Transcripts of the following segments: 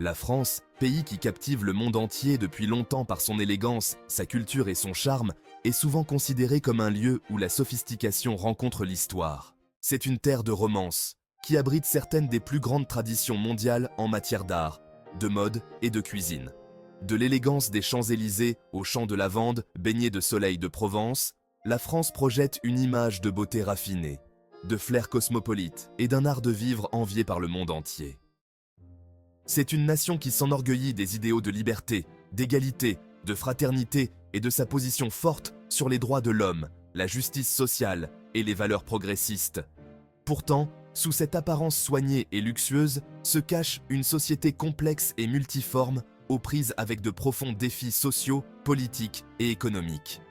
La France, pays qui captive le monde entier depuis longtemps par son élégance, sa culture et son charme, est souvent considérée comme un lieu où la sophistication rencontre l'histoire. C'est une terre de romance, qui abrite certaines des plus grandes traditions mondiales en matière d'art, de mode et de cuisine. De l'élégance des Champs-Élysées aux champs de lavande baignés de soleil de Provence, la France projette une image de beauté raffinée, de flair cosmopolite et d'un art de vivre envié par le monde entier. C'est une nation qui s'enorgueillit des idéaux de liberté, d'égalité, de fraternité et de sa position forte sur les droits de l'homme, la justice sociale et les valeurs progressistes. Pourtant, sous cette apparence soignée et luxueuse se cache une société complexe et multiforme aux prises avec de profonds défis sociaux, politiques et économiques.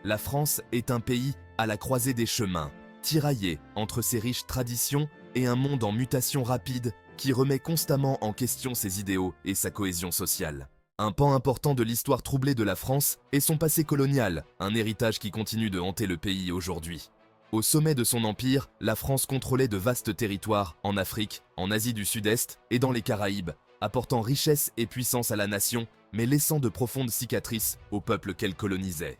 La France est un pays à la croisée des chemins, tiraillé entre ses riches traditions et un monde en mutation rapide qui remet constamment en question ses idéaux et sa cohésion sociale. Un pan important de l'histoire troublée de la France est son passé colonial, un héritage qui continue de hanter le pays aujourd'hui. Au sommet de son empire, la France contrôlait de vastes territoires en Afrique, en Asie du Sud-Est et dans les Caraïbes, apportant richesse et puissance à la nation, mais laissant de profondes cicatrices au peuple qu'elle colonisait.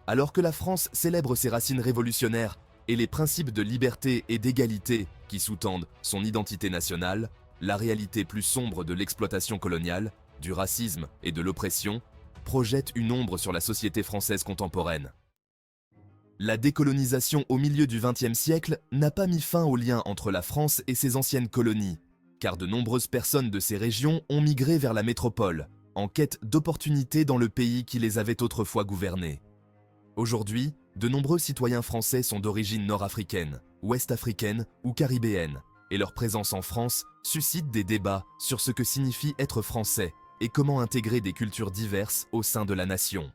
Alors que la France célèbre ses racines révolutionnaires et les principes de liberté et d'égalité qui sous-tendent son identité nationale, la réalité plus sombre de l'exploitation coloniale, du racisme et de l'oppression projette une ombre sur la société française contemporaine. La décolonisation au milieu du XXe siècle n'a pas mis fin au lien entre la France et ses anciennes colonies, car de nombreuses personnes de ces régions ont migré vers la métropole, en quête d'opportunités dans le pays qui les avait autrefois gouvernés. Aujourd'hui, de nombreux citoyens français sont d'origine nord-africaine, ouest-africaine ou caribéenne, et leur présence en France suscite des débats sur ce que signifie être français et comment intégrer des cultures diverses au sein de la nation.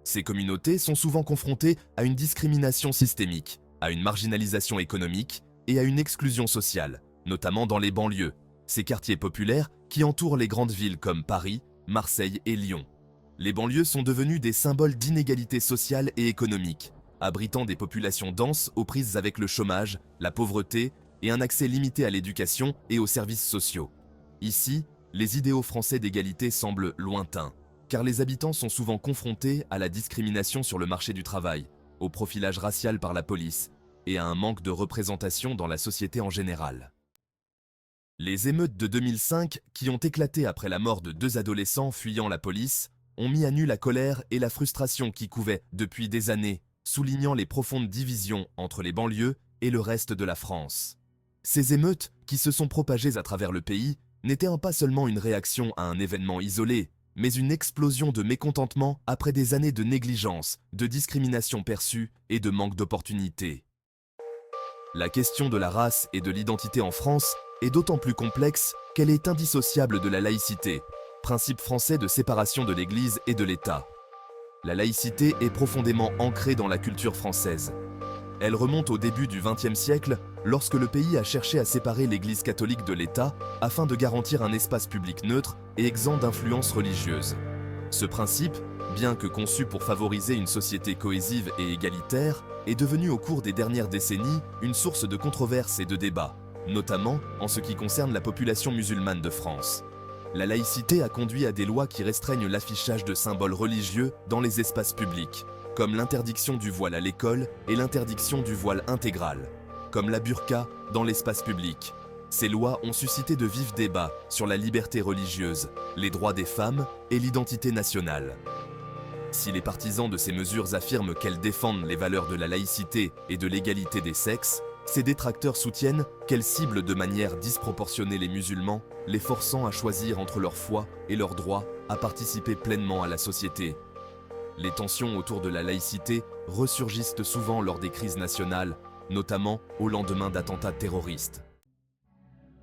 Ces communautés sont souvent confrontées à une discrimination systémique, à une marginalisation économique et à une exclusion sociale, notamment dans les banlieues, ces quartiers populaires qui entourent les grandes villes comme Paris, Marseille et Lyon. Les banlieues sont devenues des symboles d'inégalité sociale et économique, abritant des populations denses aux prises avec le chômage, la pauvreté et un accès limité à l'éducation et aux services sociaux. Ici, les idéaux français d'égalité semblent lointains, car les habitants sont souvent confrontés à la discrimination sur le marché du travail, au profilage racial par la police et à un manque de représentation dans la société en général. Les émeutes de 2005, qui ont éclaté après la mort de 2 adolescents fuyant la police, ont mis à nu la colère et la frustration qui couvaient depuis des années, soulignant les profondes divisions entre les banlieues et le reste de la France. Ces émeutes, qui se sont propagées à travers le pays, n'étaient pas seulement une réaction à un événement isolé, mais une explosion de mécontentement après des années de négligence, de discrimination perçue et de manque d'opportunités. La question de la race et de l'identité en France est d'autant plus complexe qu'elle est indissociable de la laïcité, principe français de séparation de l'Église et de l'État. La laïcité est profondément ancrée dans la culture française. Elle remonte au début du XXe siècle, lorsque le pays a cherché à séparer l'Église catholique de l'État afin de garantir un espace public neutre et exempt d'influences religieuses. Ce principe, bien que conçu pour favoriser une société cohésive et égalitaire, est devenu au cours des dernières décennies une source de controverses et de débats, notamment en ce qui concerne la population musulmane de France. La laïcité a conduit à des lois qui restreignent l'affichage de symboles religieux dans les espaces publics, comme l'interdiction du voile à l'école et l'interdiction du voile intégral, comme la burqa dans l'espace public. Ces lois ont suscité de vifs débats sur la liberté religieuse, les droits des femmes et l'identité nationale. Si les partisans de ces mesures affirment qu'elles défendent les valeurs de la laïcité et de l'égalité des sexes, ces détracteurs soutiennent qu'elles ciblent de manière disproportionnée les musulmans, les forçant à choisir entre leur foi et leur droit à participer pleinement à la société. Les tensions autour de la laïcité ressurgissent souvent lors des crises nationales, notamment au lendemain d'attentats terroristes.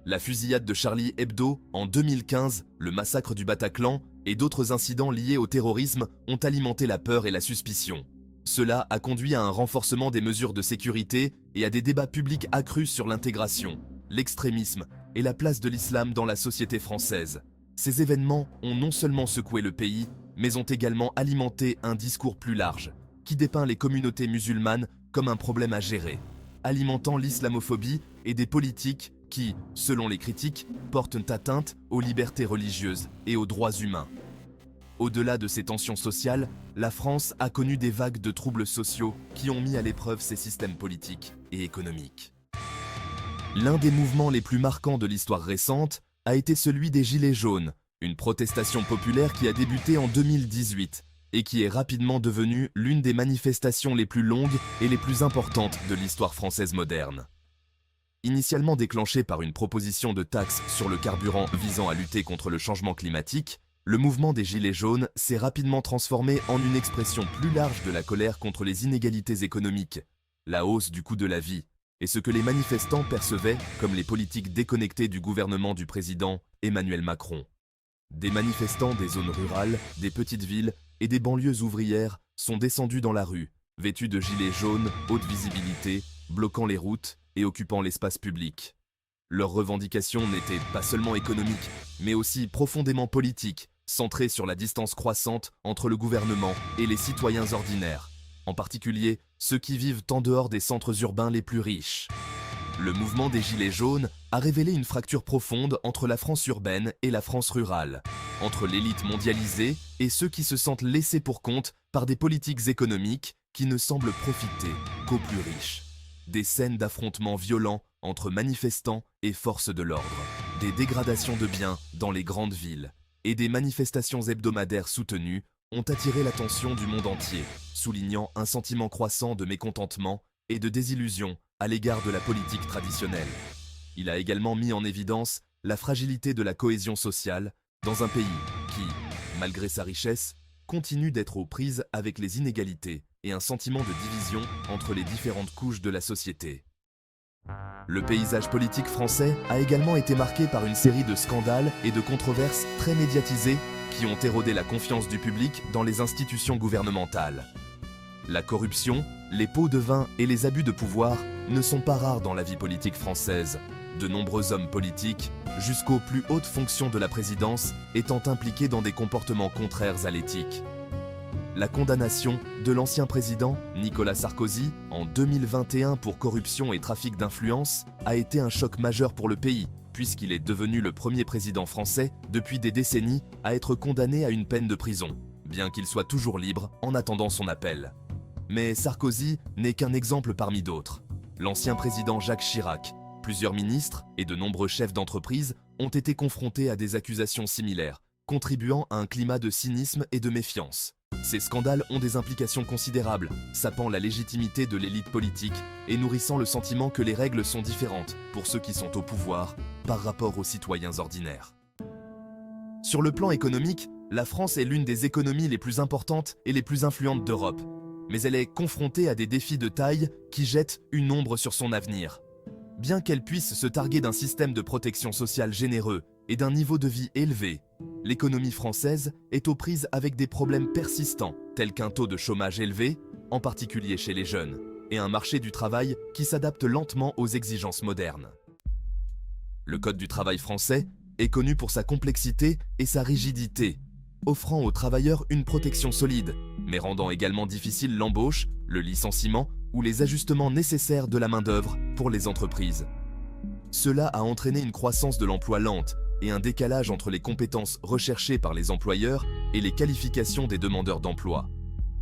La fusillade de Charlie Hebdo en 2015, le massacre du Bataclan et d'autres incidents liés au terrorisme ont alimenté la peur et la suspicion. Cela a conduit à un renforcement des mesures de sécurité et à des débats publics accrus sur l'intégration, l'extrémisme et la place de l'islam dans la société française. Ces événements ont non seulement secoué le pays, mais ont également alimenté un discours plus large, qui dépeint les communautés musulmanes comme un problème à gérer, alimentant l'islamophobie et des politiques qui, selon les critiques, portent atteinte aux libertés religieuses et aux droits humains. Au-delà de ces tensions sociales, la France a connu des vagues de troubles sociaux qui ont mis à l'épreuve ses systèmes politiques et économiques. L'un des mouvements les plus marquants de l'histoire récente a été celui des Gilets jaunes, une protestation populaire qui a débuté en 2018 et qui est rapidement devenue l'une des manifestations les plus longues et les plus importantes de l'histoire française moderne. Initialement déclenchée par une proposition de taxe sur le carburant visant à lutter contre le changement climatique, le mouvement des Gilets jaunes s'est rapidement transformé en une expression plus large de la colère contre les inégalités économiques, la hausse du coût de la vie, et ce que les manifestants percevaient comme les politiques déconnectées du gouvernement du président Emmanuel Macron. Des manifestants des zones rurales, des petites villes et des banlieues ouvrières sont descendus dans la rue, vêtus de gilets jaunes, haute visibilité, bloquant les routes et occupant l'espace public. Leurs revendications n'étaient pas seulement économiques, mais aussi profondément politiques, centrées sur la distance croissante entre le gouvernement et les citoyens ordinaires, en particulier ceux qui vivent en dehors des centres urbains les plus riches. Le mouvement des Gilets jaunes a révélé une fracture profonde entre la France urbaine et la France rurale, entre l'élite mondialisée et ceux qui se sentent laissés pour compte par des politiques économiques qui ne semblent profiter qu'aux plus riches. Des scènes d'affrontements violents entre manifestants et forces de l'ordre, des dégradations de biens dans les grandes villes et des manifestations hebdomadaires soutenues ont attiré l'attention du monde entier, soulignant un sentiment croissant de mécontentement et de désillusion à l'égard de la politique traditionnelle. Il a également mis en évidence la fragilité de la cohésion sociale dans un pays qui, malgré sa richesse, continue d'être aux prises avec les inégalités et un sentiment de division entre les différentes couches de la société. Le paysage politique français a également été marqué par une série de scandales et de controverses très médiatisées qui ont érodé la confiance du public dans les institutions gouvernementales. La corruption, les pots de vin et les abus de pouvoir ne sont pas rares dans la vie politique française, de nombreux hommes politiques, jusqu'aux plus hautes fonctions de la présidence, étant impliqués dans des comportements contraires à l'éthique. La condamnation de l'ancien président Nicolas Sarkozy en 2021 pour corruption et trafic d'influence a été un choc majeur pour le pays, puisqu'il est devenu le premier président français depuis des décennies à être condamné à une peine de prison, bien qu'il soit toujours libre en attendant son appel. Mais Sarkozy n'est qu'un exemple parmi d'autres. L'ancien président Jacques Chirac, plusieurs ministres et de nombreux chefs d'entreprise ont été confrontés à des accusations similaires, contribuant à un climat de cynisme et de méfiance. Ces scandales ont des implications considérables, sapant la légitimité de l'élite politique et nourrissant le sentiment que les règles sont différentes pour ceux qui sont au pouvoir par rapport aux citoyens ordinaires. Sur le plan économique, la France est l'une des économies les plus importantes et les plus influentes d'Europe, mais elle est confrontée à des défis de taille qui jettent une ombre sur son avenir. Bien qu'elle puisse se targuer d'un système de protection sociale généreux et d'un niveau de vie élevé, l'économie française est aux prises avec des problèmes persistants, tels qu'un taux de chômage élevé, en particulier chez les jeunes, et un marché du travail qui s'adapte lentement aux exigences modernes. Le Code du travail français est connu pour sa complexité et sa rigidité, offrant aux travailleurs une protection solide, mais rendant également difficile l'embauche, le licenciement ou les ajustements nécessaires de la main-d'œuvre pour les entreprises. Cela a entraîné une croissance de l'emploi lente et un décalage entre les compétences recherchées par les employeurs et les qualifications des demandeurs d'emploi.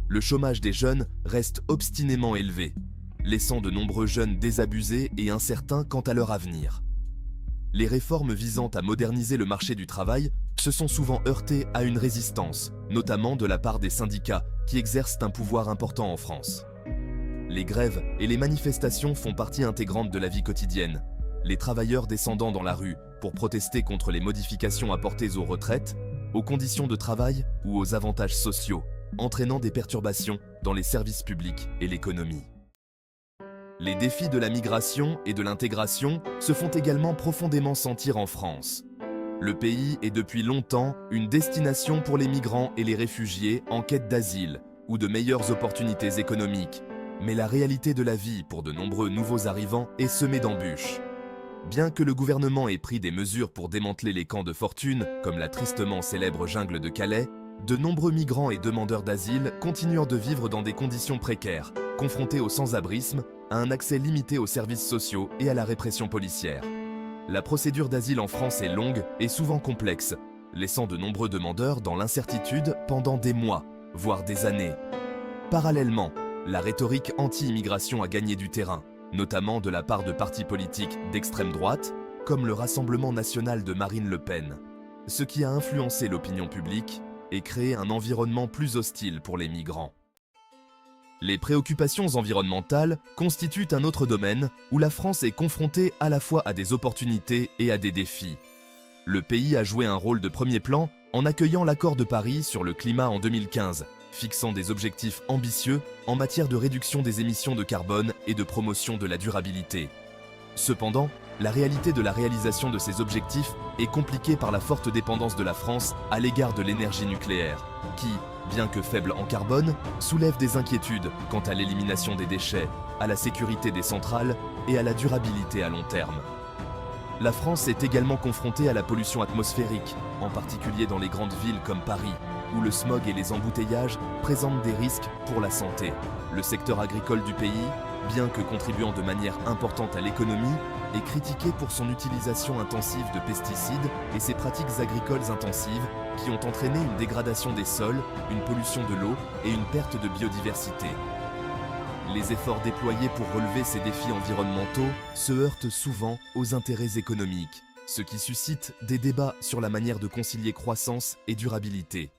Le chômage des jeunes reste obstinément élevé, laissant de nombreux jeunes désabusés et incertains quant à leur avenir. Les réformes visant à moderniser le marché du travail se sont souvent heurtées à une résistance, notamment de la part des syndicats qui exercent un pouvoir important en France. Les grèves et les manifestations font partie intégrante de la vie quotidienne, les travailleurs descendant dans la rue pour protester contre les modifications apportées aux retraites, aux conditions de travail ou aux avantages sociaux, entraînant des perturbations dans les services publics et l'économie. Les défis de la migration et de l'intégration se font également profondément sentir en France. Le pays est depuis longtemps une destination pour les migrants et les réfugiés en quête d'asile ou de meilleures opportunités économiques, mais la réalité de la vie pour de nombreux nouveaux arrivants est semée d'embûches. Bien que le gouvernement ait pris des mesures pour démanteler les camps de fortune, comme la tristement célèbre jungle de Calais, de nombreux migrants et demandeurs d'asile continuent de vivre dans des conditions précaires, confrontés au sans-abrisme, à un accès limité aux services sociaux et à la répression policière. La procédure d'asile en France est longue et souvent complexe, laissant de nombreux demandeurs dans l'incertitude pendant des mois, voire des années. Parallèlement, la rhétorique anti-immigration a gagné du terrain, notamment de la part de partis politiques d'extrême droite, comme le Rassemblement national de Marine Le Pen, ce qui a influencé l'opinion publique et créé un environnement plus hostile pour les migrants. Les préoccupations environnementales constituent un autre domaine où la France est confrontée à la fois à des opportunités et à des défis. Le pays a joué un rôle de premier plan en accueillant l'accord de Paris sur le climat en 2015, fixant des objectifs ambitieux en matière de réduction des émissions de carbone et de promotion de la durabilité. Cependant, la réalité de la réalisation de ces objectifs est compliquée par la forte dépendance de la France à l'égard de l'énergie nucléaire, qui, bien que faible en carbone, soulève des inquiétudes quant à l'élimination des déchets, à la sécurité des centrales et à la durabilité à long terme. La France est également confrontée à la pollution atmosphérique, en particulier dans les grandes villes comme Paris, où le smog et les embouteillages présentent des risques pour la santé. Le secteur agricole du pays, bien que contribuant de manière importante à l'économie, est critiqué pour son utilisation intensive de pesticides et ses pratiques agricoles intensives qui ont entraîné une dégradation des sols, une pollution de l'eau et une perte de biodiversité. Les efforts déployés pour relever ces défis environnementaux se heurtent souvent aux intérêts économiques, ce qui suscite des débats sur la manière de concilier croissance et durabilité.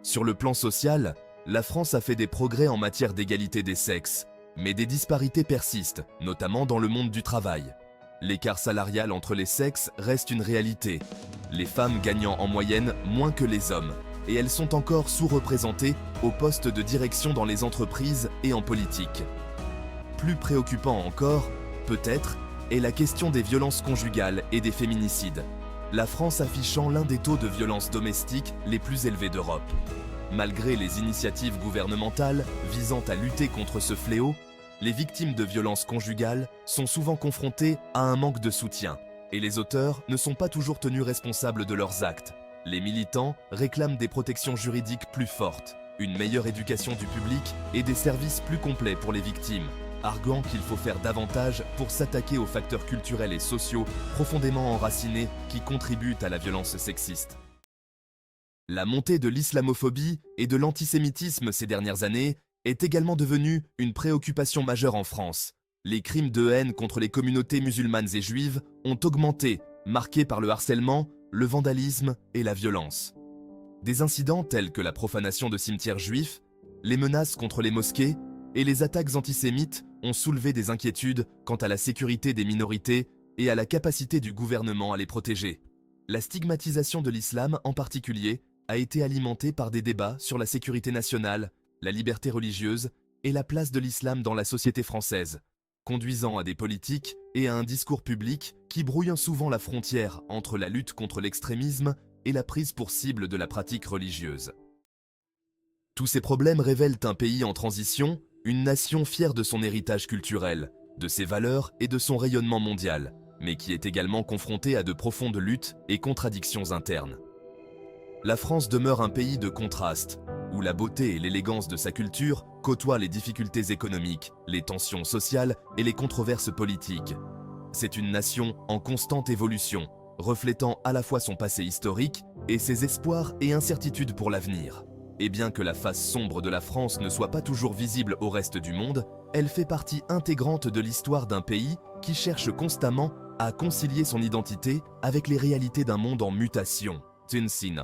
Sur le plan social, la France a fait des progrès en matière d'égalité des sexes, mais des disparités persistent, notamment dans le monde du travail. L'écart salarial entre les sexes reste une réalité, les femmes gagnant en moyenne moins que les hommes, et elles sont encore sous-représentées aux postes de direction dans les entreprises et en politique. Plus préoccupant encore, peut-être, est la question des violences conjugales et des féminicides, la France affichant l'un des taux de violences domestiques les plus élevés d'Europe. Malgré les initiatives gouvernementales visant à lutter contre ce fléau, les victimes de violences conjugales sont souvent confrontées à un manque de soutien, et les auteurs ne sont pas toujours tenus responsables de leurs actes. Les militants réclament des protections juridiques plus fortes, une meilleure éducation du public et des services plus complets pour les victimes, arguant qu'il faut faire davantage pour s'attaquer aux facteurs culturels et sociaux profondément enracinés qui contribuent à la violence sexiste. La montée de l'islamophobie et de l'antisémitisme ces dernières années est également devenue une préoccupation majeure en France. Les crimes de haine contre les communautés musulmanes et juives ont augmenté, marqués par le harcèlement, le vandalisme et la violence. Des incidents tels que la profanation de cimetières juifs, les menaces contre les mosquées et les attaques antisémites ont soulevé des inquiétudes quant à la sécurité des minorités et à la capacité du gouvernement à les protéger. La stigmatisation de l'islam en particulier a été alimentée par des débats sur la sécurité nationale, la liberté religieuse et la place de l'islam dans la société française, conduisant à des politiques et à un discours public qui brouillent souvent la frontière entre la lutte contre l'extrémisme et la prise pour cible de la pratique religieuse. Tous ces problèmes révèlent un pays en transition, une nation fière de son héritage culturel, de ses valeurs et de son rayonnement mondial, mais qui est également confrontée à de profondes luttes et contradictions internes. La France demeure un pays de contrastes, où la beauté et l'élégance de sa culture côtoient les difficultés économiques, les tensions sociales et les controverses politiques. C'est une nation en constante évolution, reflétant à la fois son passé historique et ses espoirs et incertitudes pour l'avenir. Et bien que la face sombre de la France ne soit pas toujours visible au reste du monde, elle fait partie intégrante de l'histoire d'un pays qui cherche constamment à concilier son identité avec les réalités d'un monde en mutation. Tenzin.